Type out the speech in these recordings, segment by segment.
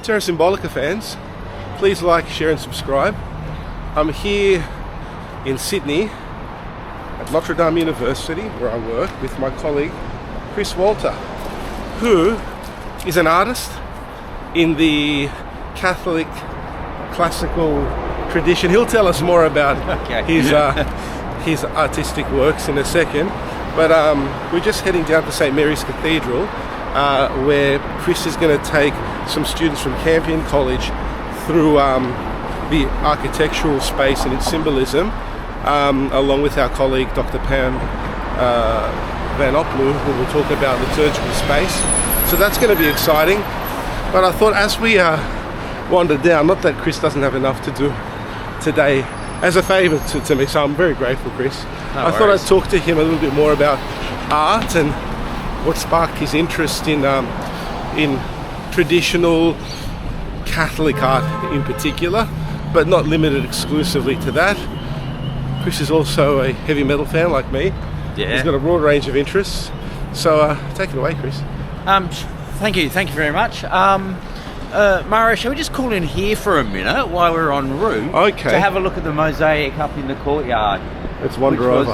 Terra Symbolica fans, please like, share and subscribe. I'm here in Sydney at Notre Dame University, where I work, with my colleague Chris Wolter, who is an artist in the Catholic classical tradition. He'll tell us more about his artistic works in a second, but we're just heading down to St Mary's Cathedral, where Chris is going to take some students from Campion College through the architectural space and its symbolism, along with our colleague Dr. Pam Van Oplu, who will talk about liturgical space. So that's going to be exciting. But I thought, as we wander down, not that Chris doesn't have enough to do today, as a favour to me, so I'm very grateful, Chris. I thought I'd talk to him a little bit more about art and what sparked his interest in traditional Catholic art in particular, but not limited exclusively to that. Chris is also a heavy metal fan like me. Yeah. He's got a broad range of interests. So take it away, Chris. Thank you very much. Mario, shall we just call in here for a minute while we're en route to have a look at the mosaic up in the courtyard? Let's wander over.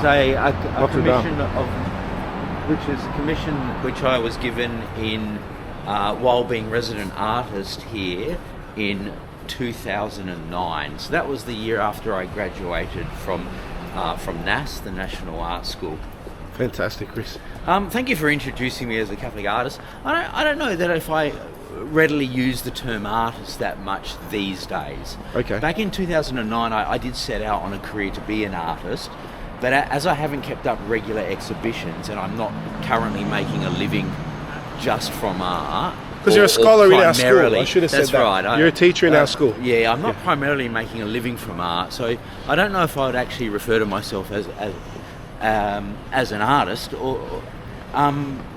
Which was a commission which I was given in while being resident artist here in 2009. So that was the year after I graduated from NAS, the National Art School. Fantastic, Chris. Thank you for introducing me as a Catholic artist. I don't know that if I readily use the term artist that much these days. Okay. Back in 2009, I did set out on a career to be an artist, but as I haven't kept up regular exhibitions and I'm not currently making a living just from art. Because you're a scholar in our school. I should have said that. That's right. You're a teacher in our school. Yeah, I'm not primarily making a living from art, so I don't know if I would actually refer to myself as an artist, or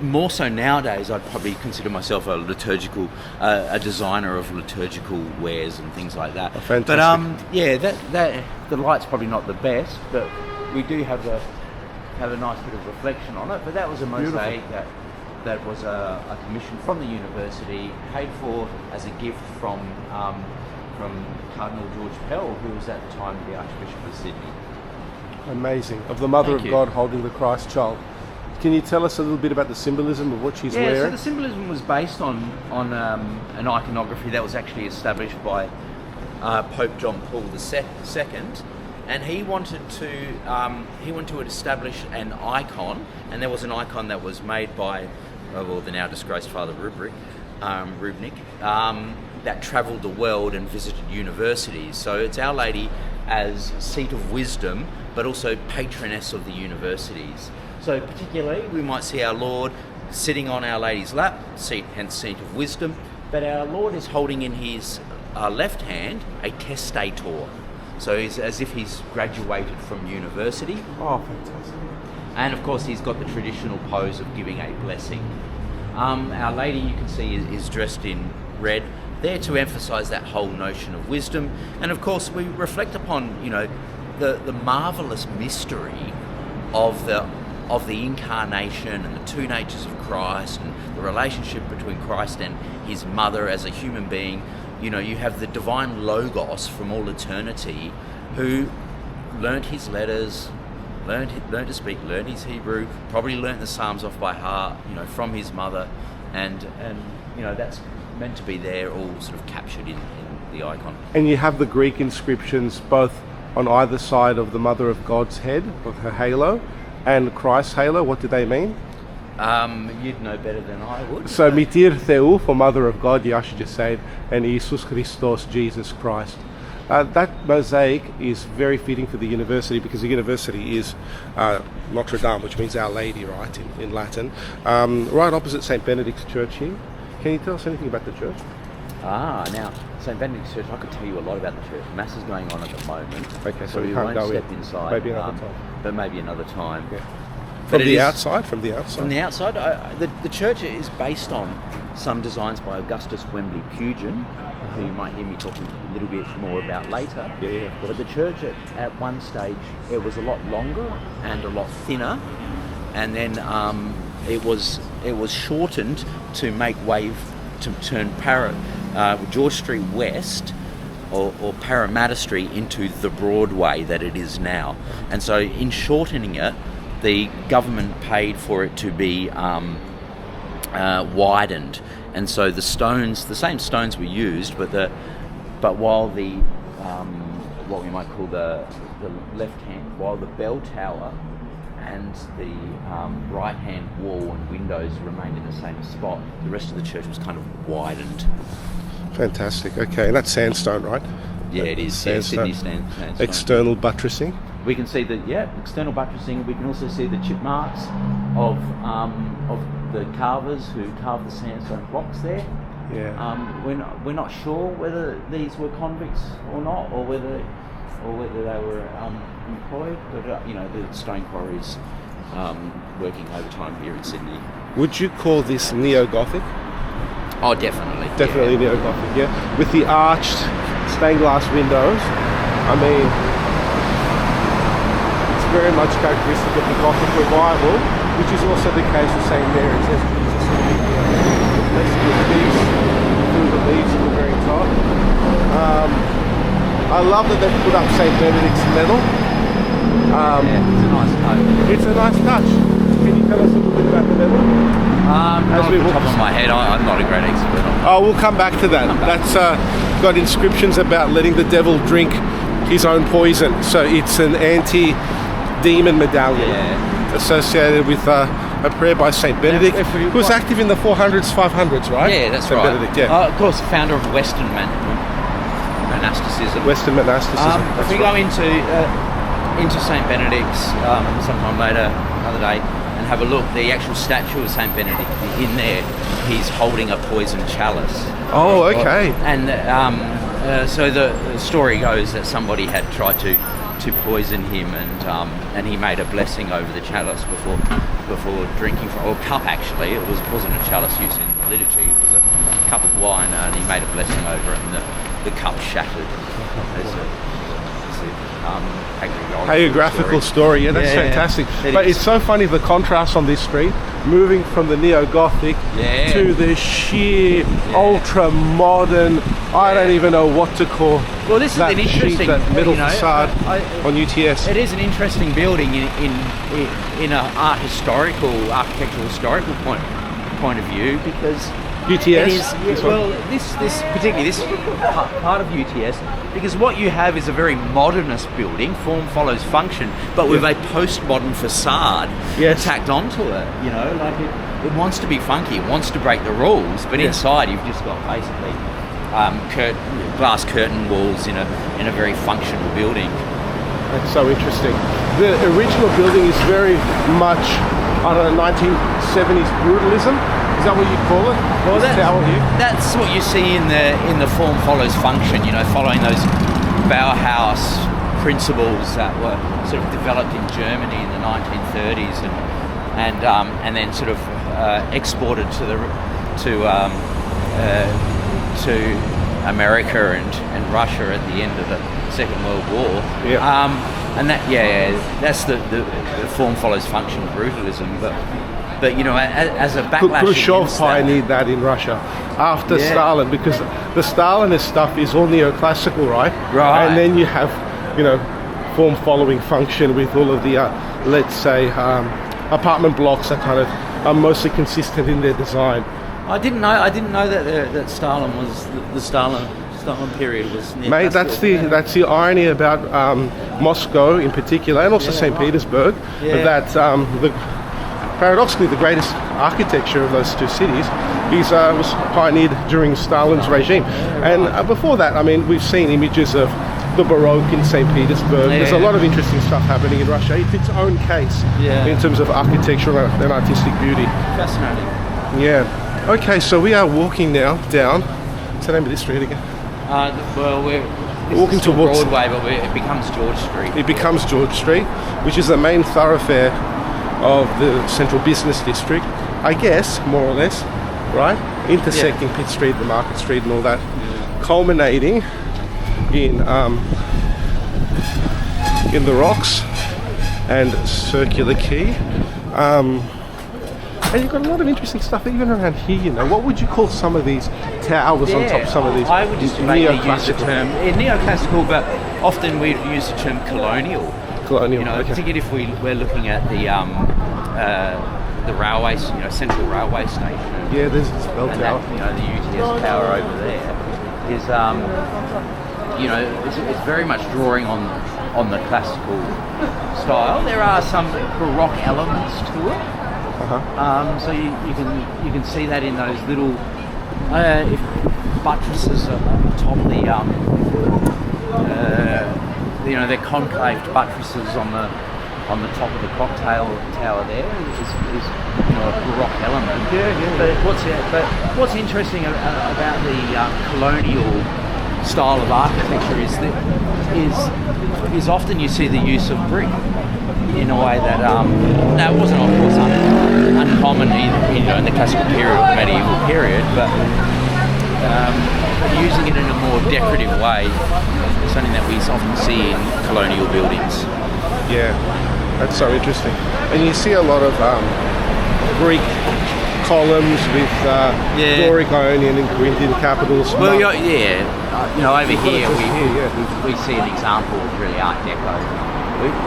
more so nowadays I'd probably consider myself a designer of liturgical wares and things like that. Oh, fantastic. But that the light's probably not the best, but we do have a nice bit of reflection on it. But that was a mosaic that was a commission from the university, paid for as a gift from Cardinal George Pell, who was at the time the Archbishop of Sydney. Amazing. Of the Mother of God holding the Christ child. Can you tell us a little bit about the symbolism of what she's wearing? Yeah, so the symbolism was based on an iconography that was actually established by Pope John Paul II, and he wanted to establish an icon, and there was an icon that was made by the now disgraced Father Rubnik, that travelled the world and visited universities. So it's Our Lady as seat of wisdom, but also patroness of the universities. So particularly, we might see our Lord sitting on Our Lady's lap, hence seat of wisdom, but our Lord is holding in his left hand a testator. So it's as if he's graduated from university. Oh, fantastic. And of course, he's got the traditional pose of giving a blessing. Our Lady, you can see, is dressed in red, there to emphasise that whole notion of wisdom. And of course, we reflect upon, the marvellous mystery of the incarnation and the two natures of Christ and the relationship between Christ and his mother as a human being. You have the divine Logos from all eternity, who learnt his letters, learnt to speak, learnt his Hebrew, probably learnt the Psalms off by heart, from his mother, and that's meant to be there, all sort of captured in the icon. And you have the Greek inscriptions both on either side of the Mother of God's head, of her halo, and Christ's halo. What do they mean? You'd know better than I would. So Mitir Theu, for Mother of God, you should just say it, and Jesus Christos, Jesus Christ. That mosaic is very fitting for the university, because the university is Notre Dame, which means Our Lady, right, in Latin. Right opposite St Benedict's Church here. Can you tell us anything about the church? Now, St Benedict's Church, I could tell you a lot about the church. Mass is going on at the moment. Okay, so we won't step inside. Maybe another time. But maybe another time. Yeah. From the outside? From the outside, the church is based on some designs by Augustus Wembley Pugin, who you might hear me talking a little bit more about later. Yeah. But the church at one stage, it was a lot longer and a lot thinner, and then it was shortened to make way to turn George Street West or Parramatta Street into the Broadway that it is now. And so in shortening it, the government paid for it to be widened. And so the same stones were used, but while the what we might call the left hand, while the bell tower and the right-hand wall and windows remained in the same spot, the rest of the church was kind of widened. Fantastic. Okay, and that's sandstone, right? Yeah, it is. Sandstone. Yeah, Sydney sandstone. External buttressing. We can see external buttressing. We can also see the chip marks of the carvers who carved the sandstone blocks there. Yeah. We're not sure whether these were convicts or not, or whether they were employed. But the stone quarries working overtime here in Sydney. Would you call this Neo-Gothic? Oh, definitely. Definitely Neo-Gothic, yeah. With the arched stained glass windows, I mean, it's very much characteristic of the Gothic revival, which is also the case with St. Mary's. There's Jesus blessed with peace through the leaves at the very top. I love that they've put up St. Benedict's medal. It's a nice touch. It's a nice touch. Can you tell us a little bit about the medal? Not off the top of my head, I'm not a great expert on that. Oh, we'll come back to that. That's got inscriptions about letting the devil drink his own poison. So it's an anti-demon medallion associated with a prayer by Saint Benedict, who was active in the 400s, 500s, right? Yeah, that's Saint right. Benedict, yeah. Of course, founder of Western monasticism. Western monasticism. If we go into Saint Benedict's sometime later, another day, and have a look, the actual statue of Saint Benedict in there, he's holding a poisoned chalice. Oh, okay. And so the story goes that somebody had tried to poison him, and he made a blessing over the chalice before drinking from, or cup actually. It wasn't a chalice used in liturgy. It was a cup of wine, and he made a blessing over it, and the cup shattered. Hagiographical story. Yeah, that's fantastic. But it's so funny, the contrast on this street, moving from the Neo-Gothic to the sheer ultra-modern, I don't even know what to call. Well, this is an interesting that middle facade on UTS. It is an interesting building in an architectural historical point of view, because UTS. It is, this particularly this part of UTS, because what you have is a very modernist building, form follows function, but with a postmodern facade tacked onto it. Like it wants to be funky, it wants to break the rules, but inside you've just got basically glass curtain walls in a very functional building. That's so interesting. The original building is very much, 1970s brutalism. Is that what you call it? Well, that's what you see in the form follows function. Following those Bauhaus principles that were sort of developed in Germany in the 1930s, and then sort of exported to America and Russia at the end of the Second World War. And that's the form follows function brutalism, but as a backlash, Khrushchev pioneered that in Russia after Stalin, because the Stalinist stuff is all neoclassical, right? Right. And then you have, form following function with all of the, let's say, apartment blocks that kind of are mostly consistent in their design. I didn't know that Stalin was the Stalin period was near. Mate, that's the irony about Moscow in particular, and also St. Petersburg, that paradoxically the greatest architecture of those two cities was pioneered during Stalin's regime. And before that, we've seen images of the Baroque in St. Petersburg. There's a lot of interesting stuff happening in Russia. It's its own case in terms of architectural and artistic beauty. Fascinating. Yeah. Okay, so we are walking now down. What's the name of this street again? We're walking towards Broadway, but it becomes George Street. It becomes George Street, which is the main thoroughfare of the central business district, I guess, more or less, right? Intersecting Pitt Street, the Market Street, and all that, culminating in the Rocks and Circular Quay. And you've got a lot of interesting stuff even around here, you know. What would you call some of these towers on top of some of these? I would just mainly use the Neo-Classical? term Neo-Classical, but often we use the term colonial. Colonial, You know, okay. particularly if we're looking at the railway, central railway station. Yeah, there's this bell And tower. that, the UTS tower over there is, it's very much drawing on the classical style. There are some Baroque elements to it. So you can see that in those little buttresses at the top of they're concaved buttresses on the top of the cocktail tower there is a Baroque element. But what's interesting about the colonial style of architecture is often you see the use of brick in a way that it wasn't of course uncommon in the classical period or the medieval period, but using it in a more decorative way is something that we often see in colonial buildings. Yeah, that's so interesting. And you see a lot of Greek columns with Doric, Ionian and Corinthian capitals. Well, over here yeah. we see an example of really Art Deco,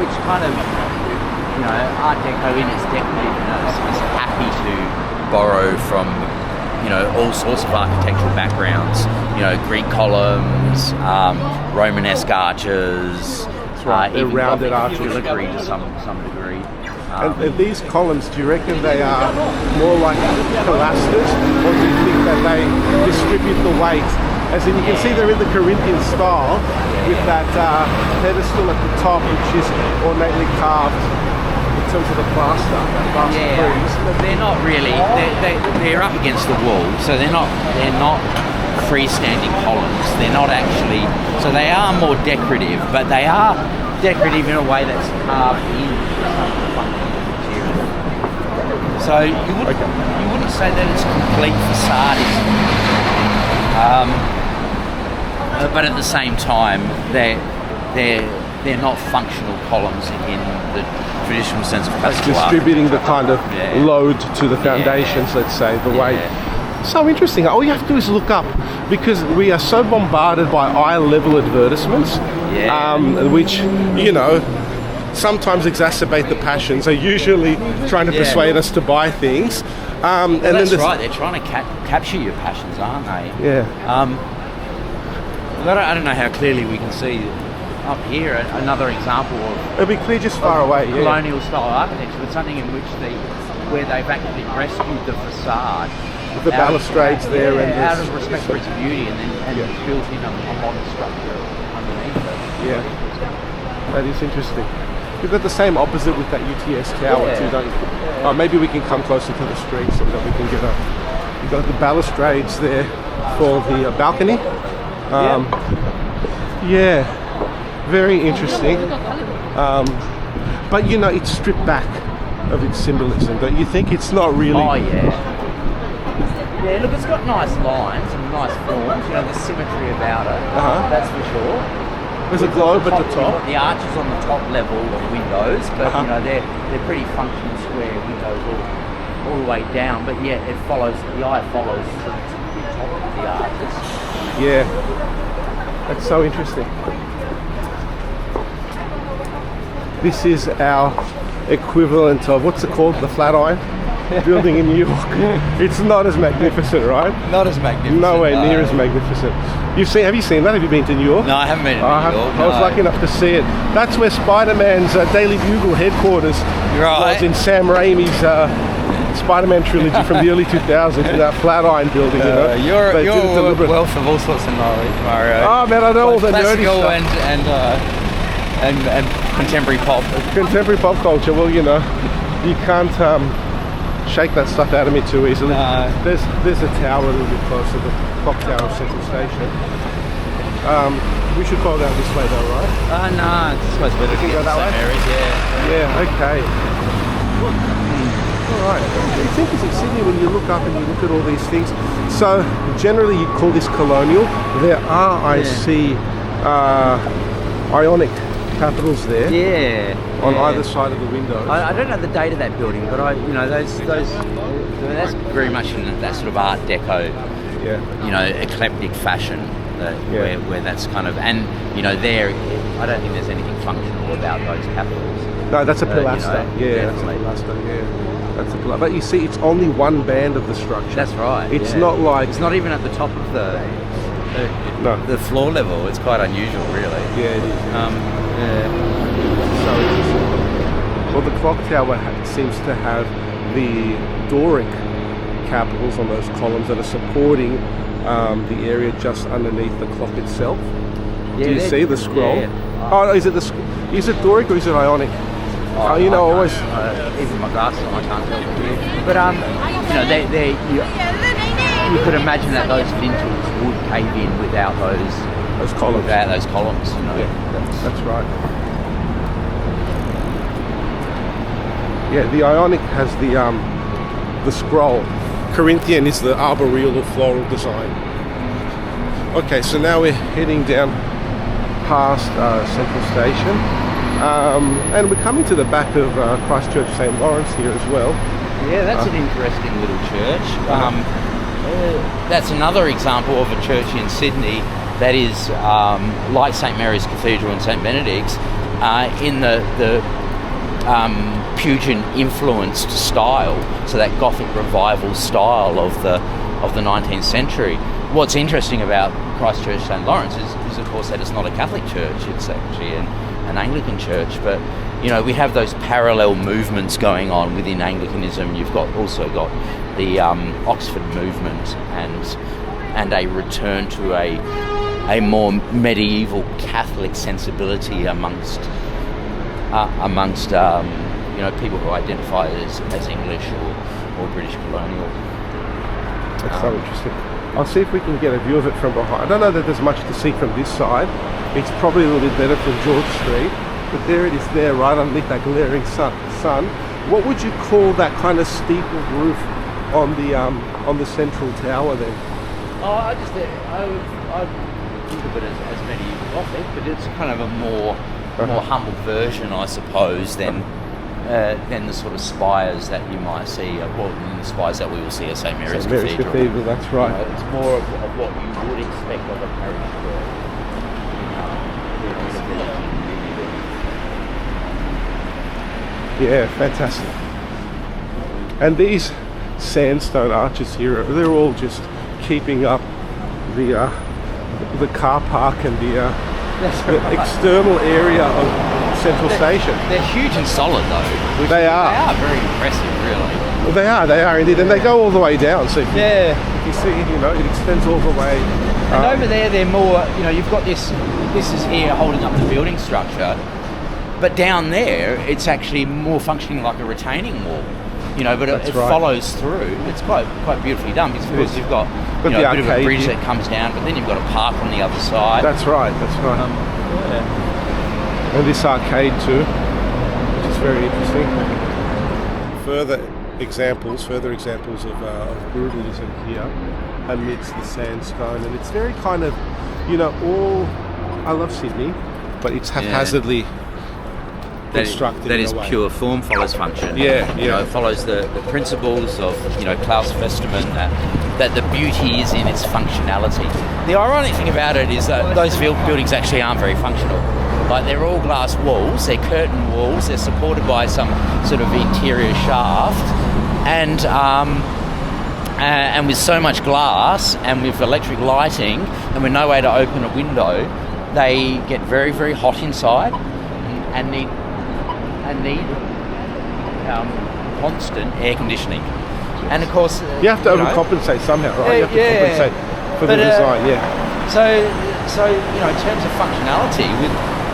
which kind of, Art Deco in its decorativeness is happy to borrow from, all sorts of architectural backgrounds. Greek columns, Romanesque arches, They're even rounded Gothic arches. filigree to some degree. And these columns, do you reckon they are more like pilasters, or do you think that they distribute the weight? As in, you can see they're in the Corinthian style with that pedestal at the top, which is ornately carved in terms of the plaster. They're not really. They're up against the wall, so they're not freestanding columns. They're not actually. So they are more decorative, but they are decorative in a way that's carved in some functional material. So you wouldn't say that it's complete facadism, but at the same time they're not functional columns in the traditional sense of classical distributing the kind of Yeah. load to the foundations, let's say, the weight. So interesting. All you have to do is look up, because we are so bombarded by eye-level advertisements, which, sometimes exacerbate the passions. They're usually trying to persuade us to buy things. And that's then right. They're trying to capture your passions, aren't they? Yeah. I don't know how clearly we can see up here another example of It'll be clear just far away. Yeah. colonial style architecture, but something in which where they've actually rescued the facade. With the balustrades there, and out of respect for its beauty, and built in a modern structure underneath it. Yeah, that is interesting. You've got the same opposite with that UTS tower too, don't you? Maybe we can come closer to the street so that we can get you've got the balustrades there for the balcony. Very interesting. But it's stripped back of its symbolism, don't you think? It's not really... Oh yeah. Yeah, look, it's got nice lines and nice forms, the symmetry about it, that's for sure. There's a globe at the top. The arches on the top level of windows, but they're pretty functional square windows all the way down, but the eye follows the top of the arches. Yeah, that's so interesting. This is our equivalent of, what's it called, the Flatiron building in New York. It's not as magnificent, right? Not as magnificent. Nowhere near as magnificent. Have you seen that? Have you been to New York? No, I haven't been to New York. I was lucky enough to see it. That's where Spider-Man's Daily Bugle headquarters was, in Sam Raimi's Spider-Man trilogy from the early 2000s, in that Flatiron building. You're wealth of all sorts of knowledge, Mario. Oh man, I know all the nerdy stuff. And contemporary pop. Contemporary pop culture. Well, you can't shake that stuff out of me too easily. No. There's a tower a little bit closer, the clock tower of Central Station. We should follow down this way though, right? No, it's supposed to be looking go at that the same way? areas, Yeah, okay. Alright. It's interesting, Sydney, when you look up and you look at all these things. So, generally you call this colonial. There are, I see, Ionic capitals there. On either side of the windows. I don't know the date of that building, but those So that's very much in that sort of Art Deco, Yeah. eclectic fashion. Where that's kind of, and there, I don't think there's anything functional about those capitals. No, that's a pilaster. That's a definitely. pilaster. Yeah, that's a pilaster. But you see, it's only one band of the structure. That's right. It's not like it's not even at the top of the floor level. It's quite unusual, really. Yeah, it is. Yeah. So interesting. Well, the clock tower seems to have the Doric capitals on those columns that are supporting the area just underneath the clock itself. Yeah, do you see the scroll? Yeah. Oh, is it Doric or is it Ionic? Always. Even my glasses on, I can't tell. But you could imagine that those lintels would cave in without those columns. Without those columns. That's right. Yeah, the Ionic has the scroll. Corinthian is the arboreal or floral design. Okay, so now we're heading down past Central Station, and we're coming to the back of Christchurch St Lawrence here as well. Yeah, that's an interesting little church. That's another example of a church in Sydney that is like St Mary's Cathedral and St Benedict's in the Pugin influenced style, so that Gothic revival style of the 19th century. What's interesting about Christchurch St Lawrence is of course that it's not a Catholic church, it's actually an Anglican church, but we have those parallel movements going on within Anglicanism. You've also got the Oxford movement and a return to a more medieval Catholic sensibility amongst people who identify as English or British colonial. That's so interesting. I'll see if we can get a view of it from behind. I don't know that there's much to see from this side. It's probably a little bit better from George Street, but there it is there, right underneath that glaring sun. What would you call that kind of steepled roof on the central tower then? I think of it as medieval Gothic, but it's kind of a more humble version, I suppose, than the sort of spires that you might see, the spires that we will see at St Mary's Cathedral. That's right. It's more of what you would expect of a parish church. Yeah, fantastic. And these sandstone arches here, they're all just keeping up the car park and the external area of Central Station. They're huge and solid though. They are. They are very impressive, really. Well, they are indeed, and they go all the way down. So if you see, it extends all the way. And over there, they're more. You've got this is here holding up the building structure, but down there, it's actually more functioning like a retaining wall. But it follows through. It's quite beautifully done because of course you've got a bit of a bridge that comes down, but then you've got a park on the other side. That's right. And this arcade too, which is very interesting. Further examples of brutalism here amidst the sandstone, and it's very kind of, I love Sydney, but it's haphazardly constructed. That is pure form follows function. It follows the principles of Klaus Festerman that the beauty is in its functionality. The ironic thing about it is that those buildings actually aren't very functional. Like, they're all glass walls, they're curtain walls, they're supported by some sort of interior shaft, and with so much glass and with electric lighting and with no way to open a window, they get very, very hot inside and need constant air conditioning. And of course, you have to overcompensate somehow, right? You have to compensate for the design. So in terms of functionality,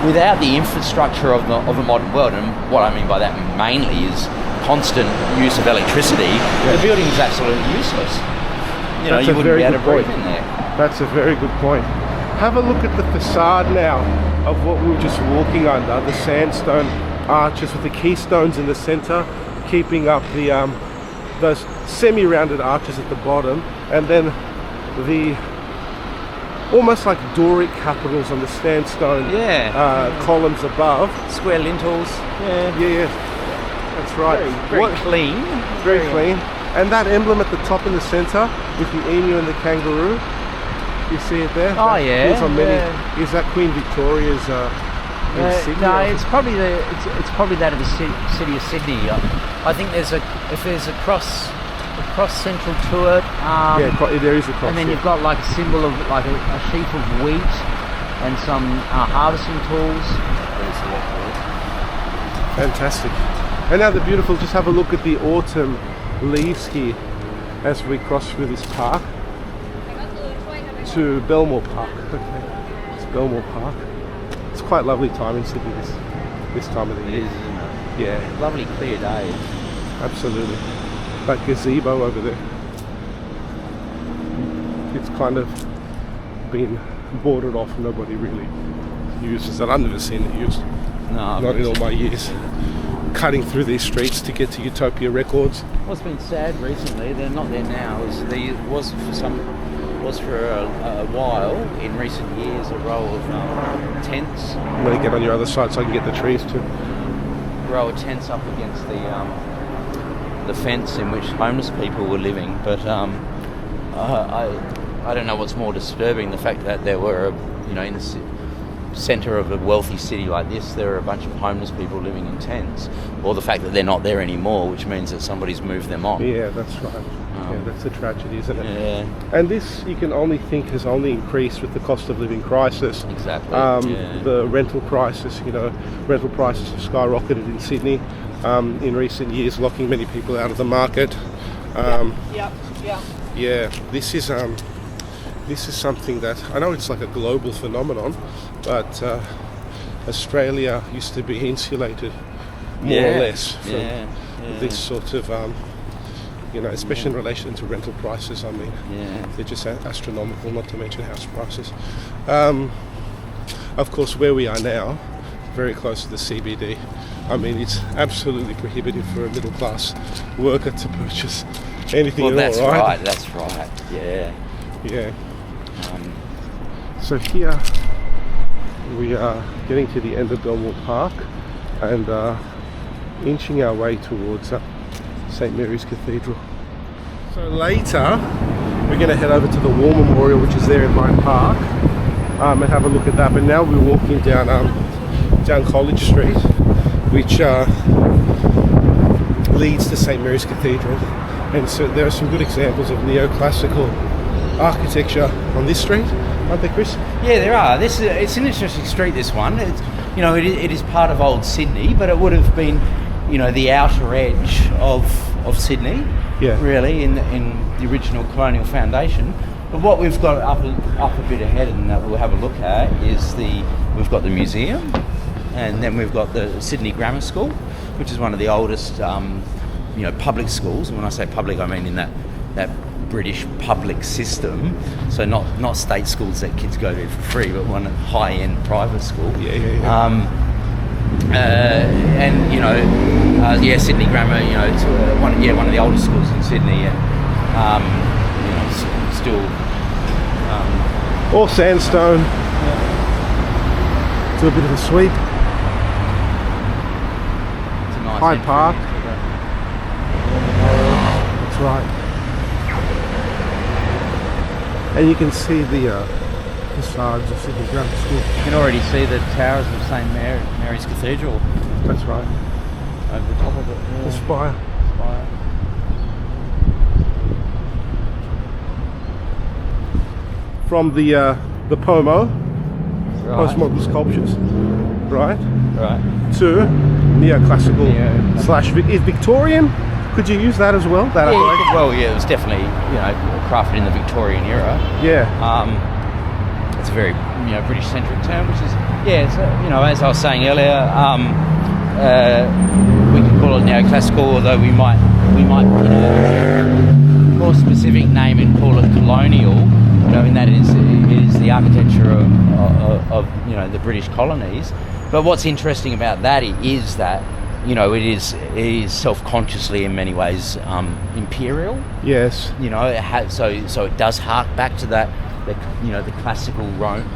without the infrastructure of a modern world, and what I mean by that mainly is constant use of electricity, the building is absolutely useless. You wouldn't be able to breathe in there. That's a very good point. Have a look at the facade now of what we were just walking under, the sandstone arches with the keystones in the centre, keeping up those semi-rounded arches at the bottom, and then the almost like Doric capitals on the sandstone columns above. Square lintels. Yeah. That's right. Very clean. Very clean. And that emblem at the top in the centre with the emu and the kangaroo, you see it there? Oh, that yeah. appears on many. Yeah. Is that Queen Victoria's in Sydney? No, or- it's probably that of the city of Sydney. I think there's a cross central to it. There is a cross. And then yeah. you've got like a symbol of like a sheaf of wheat and some harvesting tools. Fantastic. And now the beautiful, just have a look at the autumn leaves here as we cross through this park to Belmore Park. Okay, it's Belmore Park. It's quite lovely time in Sydney this time of the year. It is, isn't it? Yeah, Lovely clear day. absolutely. That gazebo over there. It's kind of been boarded off. Nobody really uses it. I've never seen it used. No, Not in all my years. Cutting through these streets to get to Utopia Records. What's been sad recently, they're not there now, was for a while in recent years a row of tents. I'm going to get on your other side so I can get the trees too. Row of tents up against the fence in which homeless people were living, but I don't know what's more disturbing, the fact that there were in the centre of a wealthy city like this, there are a bunch of homeless people living in tents, or the fact that they're not there anymore, which means that somebody's moved them on. Yeah, that's right. Yeah, that's a tragedy, isn't it? Yeah, And this, you can only think, has only increased with the cost of living crisis. exactly. The rental crisis, rental prices have skyrocketed in Sydney in recent years, locking many people out of the market. Yeah, this is something that, I know it's like a global phenomenon, but Australia used to be insulated more or less from this sort of, especially in relation to rental prices. I mean, they're just astronomical, not to mention house prices. Of course, where we are now, very close to the CBD, I mean, it's absolutely prohibitive for a middle class worker to purchase anything Well, at all, right? that's right. Yeah. Yeah. So here we are getting to the end of Belmore Park and inching our way towards St Mary's Cathedral. So later we're going to head over to the War Memorial, which is there in Hyde Park, and have a look at that. But now we're walking down College Street, which leads to St Mary's Cathedral. And so there are some good examples of Neo-Classical architecture on this street, aren't there, Chris? Yeah, there are. It's an interesting street, this one. It's, it is part of old Sydney, but it would have been, the outer edge of Sydney, really, in the original colonial foundation. But what we've got up a bit ahead, and that we'll have a look at, is we've got the museum, and then we've got the Sydney Grammar School, which is one of the oldest, public schools. And when I say public, I mean in that British public system, so not state schools that kids go to for free, but one high-end private school. Sydney Grammar, it's one of the oldest schools in Sydney. Still. Or Sandstone. Do a bit of a sweep. It's a nice Hyde entry Park. into That's right. And you can see the facades of Sydney Grammar School. You can already see the towers of St Mary's Cathedral That's right. over the top of it. Yeah. The spire. From the Pomo, postmodern sculptures, right, to Neo-Classical / is Victorian. Could you use that as well? That It was definitely crafted in the Victorian era. It's a very British centric term, which is as I was saying earlier, we can call it Neo-Classical, although we might more specific name and call it colonial. In that it is the architecture of the British colonies. But what's interesting about that is that it is self-consciously in many ways imperial. Yes. So it does hark back to that the classical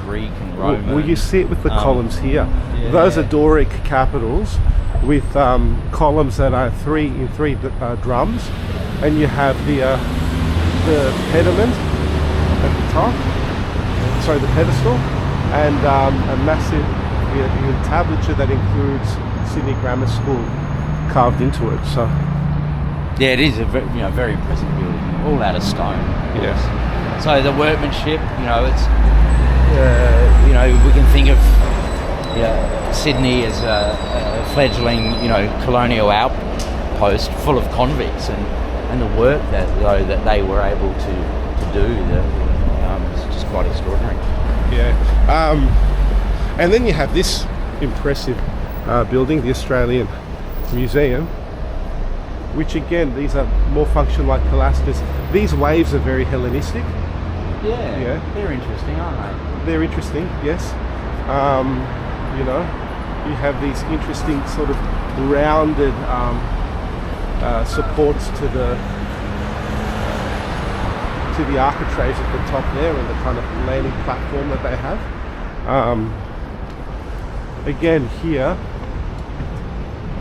Greek and Roman. Well, you see it with the columns here. Those are Doric capitals with columns that are three drums, and you have the pediment at the top, sorry, the pedestal, and a massive entablature that includes Sydney Grammar School carved into it. So yeah, it is a very impressive building, all out of stone. yes. So the workmanship, it's we can think of Sydney as a fledgling colonial outpost full of convicts, and the work that they were able to do is just quite extraordinary. Yeah, and then you have this impressive building, the Australian Museum, which again, these are more function like pilasters. These waves are very Hellenistic. Yeah, they're interesting, aren't they? They're interesting, yes. You have these interesting sort of rounded supports to the architraves at the top there, and the kind of landing platform that they have. Again here,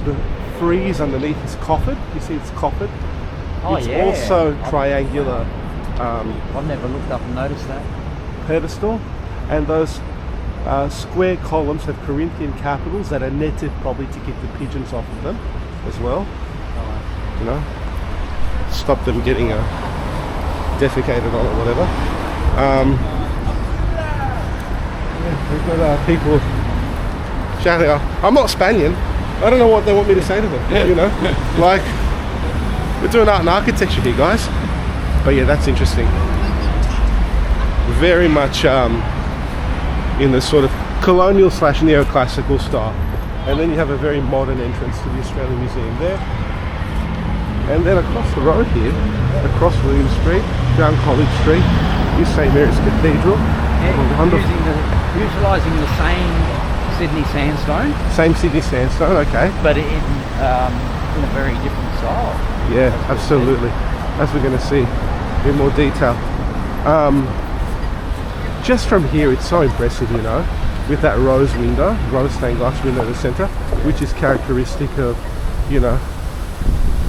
the frieze underneath is coffered. You see it's coffered. Oh, it's yeah. also triangular. I've never looked up and noticed that. Pedestal, and those square columns have Corinthian capitals that are netted probably to keep the pigeons off of them as well. Stop them getting defecated on or whatever. We've got people shouting, I'm not Spaniard. I don't know what they want me to say to them. Like, we're doing art and architecture here, guys. But yeah, that's interesting. Very much in the sort of colonial / neo-classical style. And then you have a very modern entrance to the Australian Museum there. And then across the road here, across William Street, down College Street, is St Mary's Cathedral. Utilising the same Sydney sandstone. Same Sydney sandstone, okay. But in a very different style. Yeah, absolutely. As we're going to see in more detail. Just from here, it's so impressive, with that rose stained glass window in the centre, which is characteristic of,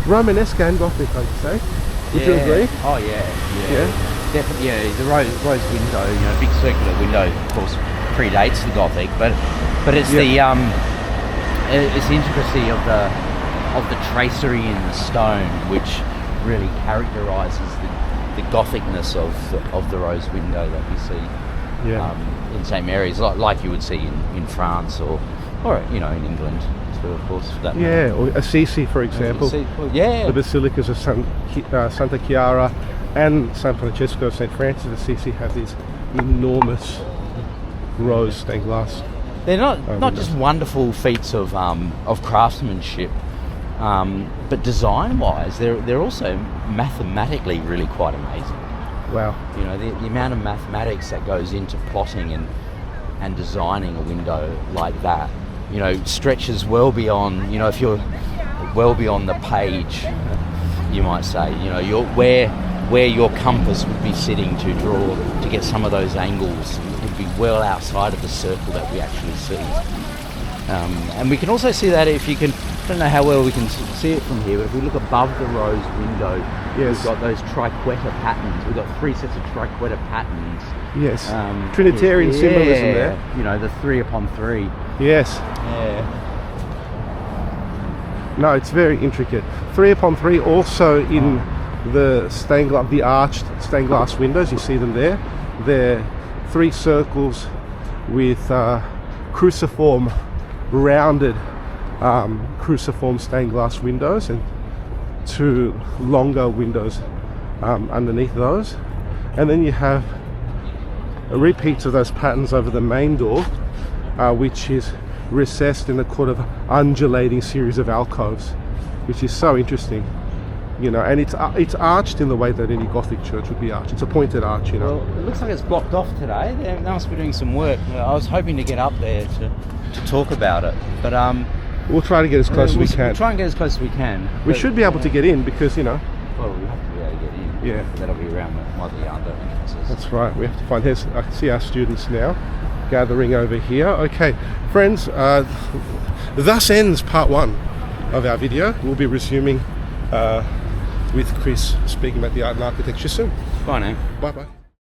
Romanesque and Gothic, I'd say. Would you agree? Oh yeah. Definitely. Yeah, the rose window, big circular window, of course, predates the Gothic, but it's the intricacy of the tracery in the stone which really characterises the Gothicness of the rose window that we see in St Mary's, like you would see in France or in England too, of course. For that matter. Or Assisi, for example. The basilicas of Santa Chiara and San Francesco, St Francis Assisi have these enormous rose stained glass. They're not just wonderful feats of craftsmanship, but design-wise, they're also mathematically really quite amazing. Wow. The amount of mathematics that goes into plotting and designing a window like that, stretches well beyond, if you're well beyond the page, you might say, where your compass would be sitting to draw, to get some of those angles, would be well outside of the circle that we actually see. And we can also see that if you can, I don't know how well we can see it from here, but if we look above the rose window, we've got those triquetra patterns. We've got 3 sets of triquetra patterns. Yes. Trinitarian symbolism there. The 3 upon 3. Yes. Yeah. No, it's very intricate. 3 upon 3 also in the arched stained glass windows. You see them there. They're 3 circles with cruciform, rounded cruciform stained glass windows, and 2 longer windows underneath those. And then you have repeats of those patterns over the main door, which is recessed in a kind of undulating series of alcoves, which is so interesting. And it's arched in the way that any Gothic church would be arched. It's a pointed arch, Well, it looks like it's blocked off today. They must be doing some work. I was hoping to get up there to talk about it, but we'll try to get as close as we can. We'll try and get as close as we can. We should be able to get in because, Well, we have to be able to get in. Yeah. That'll be around one of the other entrances. That's right. We have to find. I can see our students now gathering over here. Okay, friends. Thus ends part 1 of our video. We'll be resuming with Chris speaking about the art and architecture soon. Bye now. Bye bye.